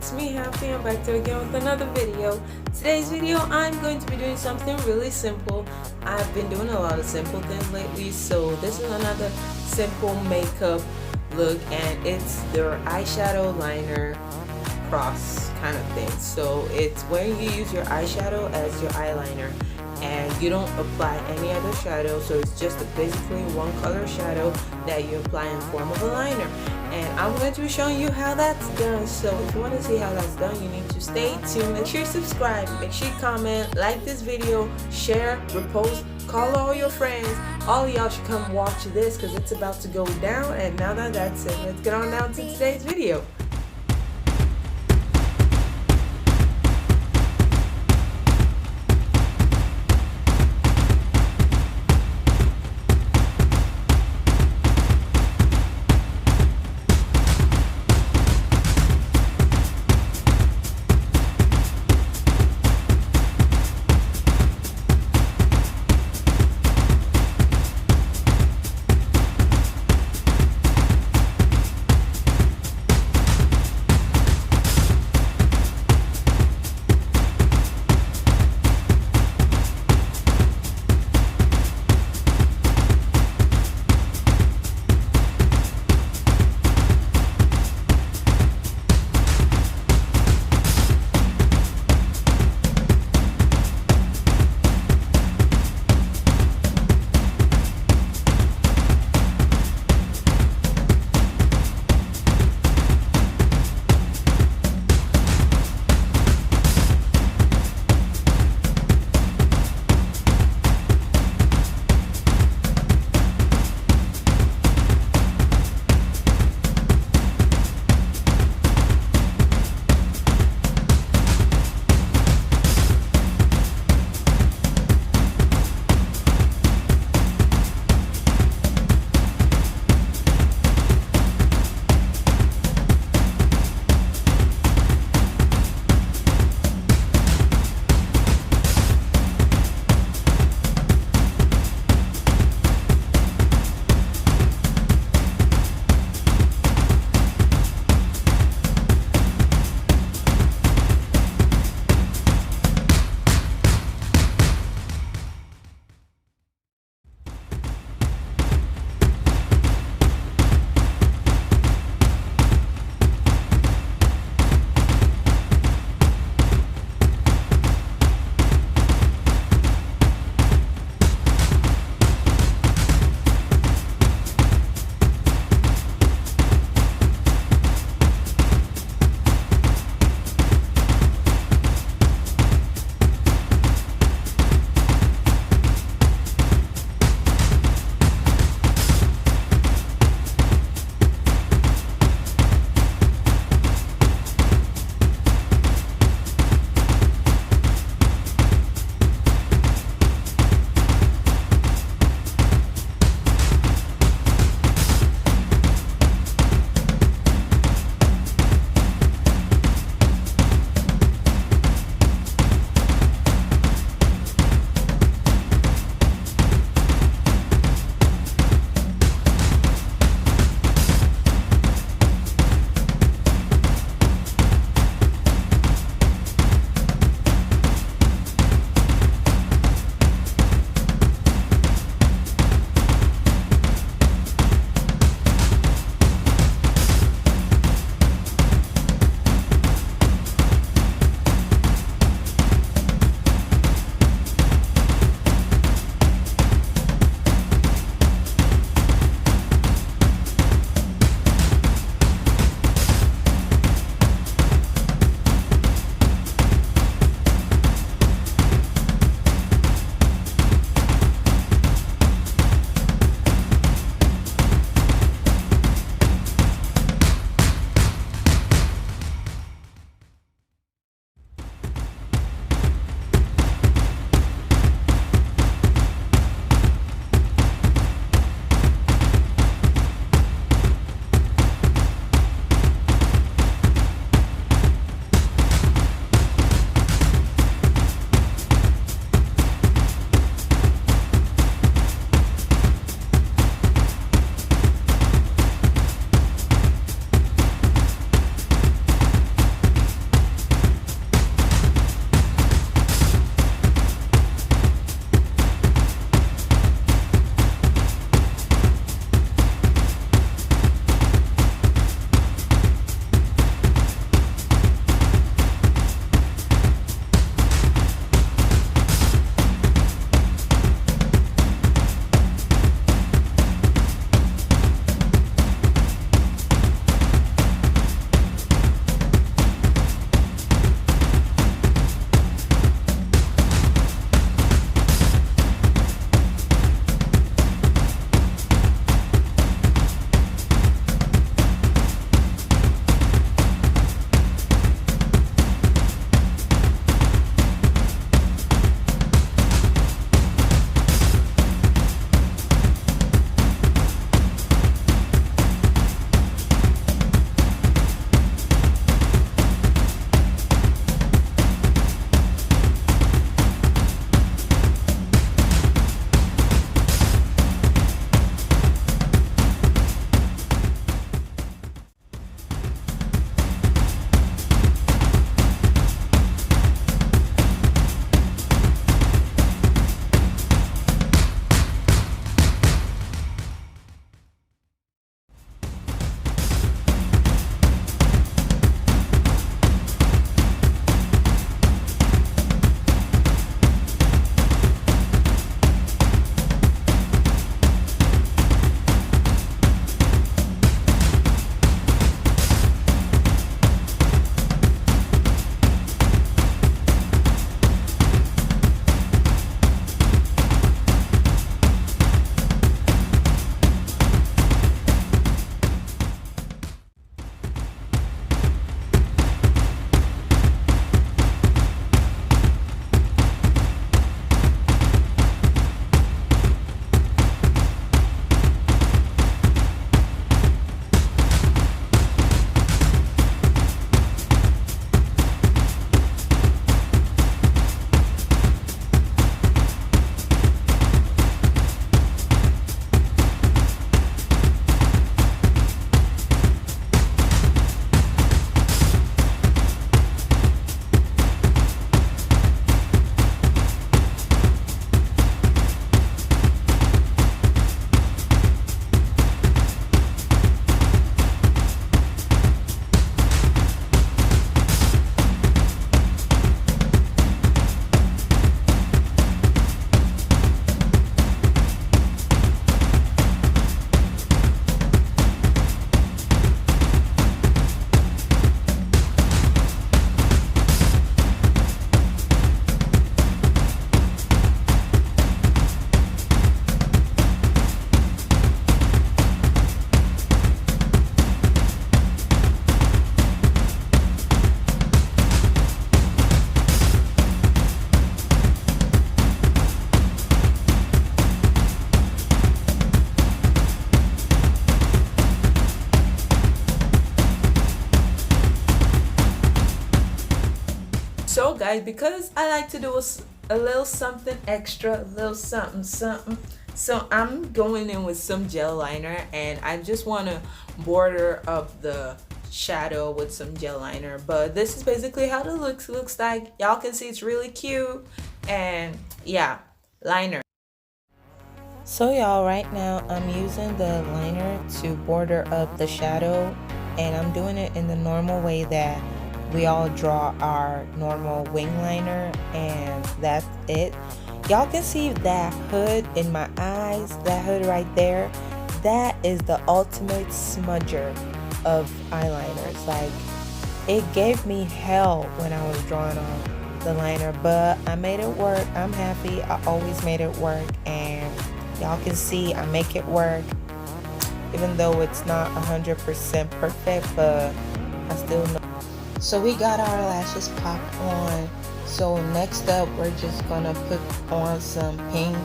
it's me Happy. I'm back there again with another video. Today's video I'm going to be doing something really simple. I've been doing a lot of simple things lately, so this is another simple makeup look, and it's their eyeshadow liner cross kind of thing. So it's when you use your eyeshadow as your eyeliner and you don't apply any other shadow, so it's just basically one color shadow that you apply in form of a liner. And I'm going to be showing you how that's done. So if you want to see how that's done, you need to stay tuned. Make sure you subscribe, make sure you comment, like this video, share, repost, call all your friends. All of y'all should come watch this because it's about to go down. And now that that's it, let's get on down to today's video. guys, because I like to do a little something extra, a little something something. So I'm going in with some gel liner, and I just want to border up the shadow with some gel liner. But this is basically how the looks like. Y'all can see it's really cute, and yeah, liner. So y'all, right now I'm using the liner to border up the shadow, and I'm doing it in the normal way that we all draw our normal wing liner, and that's it. Y'all can see that hood in my eyes, that hood right there. That is the ultimate smudger of eyeliners. Like, it gave me hell when I was drawing on the liner, but I made it work. I'm happy. I always made it work, and y'all can see I make it work, even though it's not 100% perfect, but I still know. So we got our lashes popped on. So next up, we're just gonna put on some pink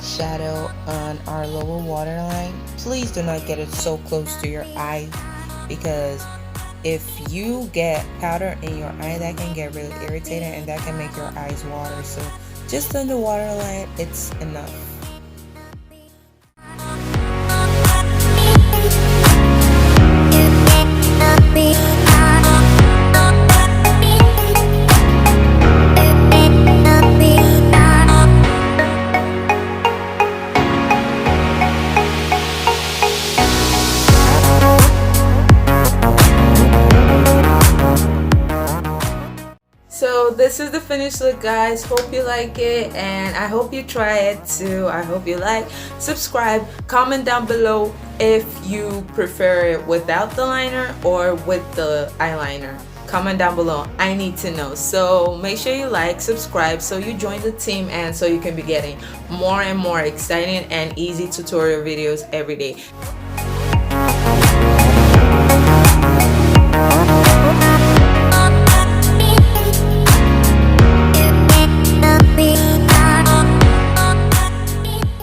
shadow on our lower waterline. Please do not get it so close to your eye, because if you get powder in your eye, that can get really irritating and that can make your eyes water. So just on the waterline, it's enough. So this is the finished look, guys. Hope you like it, and I hope you try it too. I hope you like, subscribe, comment down below if you prefer it without the liner or with the eyeliner. Comment down below, I need to know. So make sure you like, subscribe, so you join the team and so you can be getting more and more exciting and easy tutorial videos every day.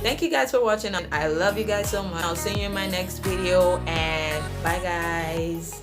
Thank you guys for watching. I love you guys so much. I'll see you in my next video, and bye guys.